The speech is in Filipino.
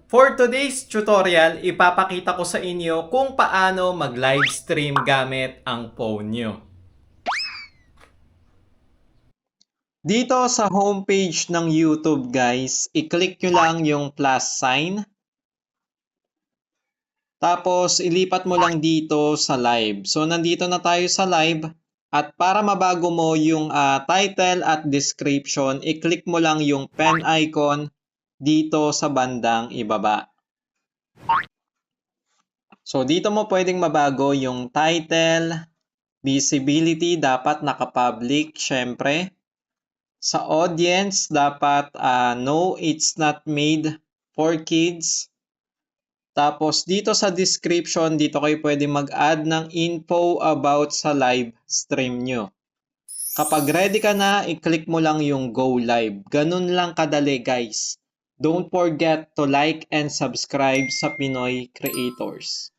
For today's tutorial, ipapakita ko sa inyo kung paano mag-live stream gamit ang phone nyo. Dito sa homepage ng YouTube guys, i-click nyo lang yung plus sign. Tapos ilipat mo lang dito sa live. So nandito na tayo sa live. At para mabago mo yung title at description, i-click mo lang yung pen icon dito sa bandang ibaba. So dito mo pwedeng mabago yung title, visibility dapat naka-public syempre. Sa audience dapat no, it's not made for kids. Tapos dito sa description, dito kayo pwede mag-add ng info about sa live stream nyo. Kapag ready ka na, i-click mo lang yung go live. Ganun lang kadali guys. Don't forget to like and subscribe sa Pinoy Creators.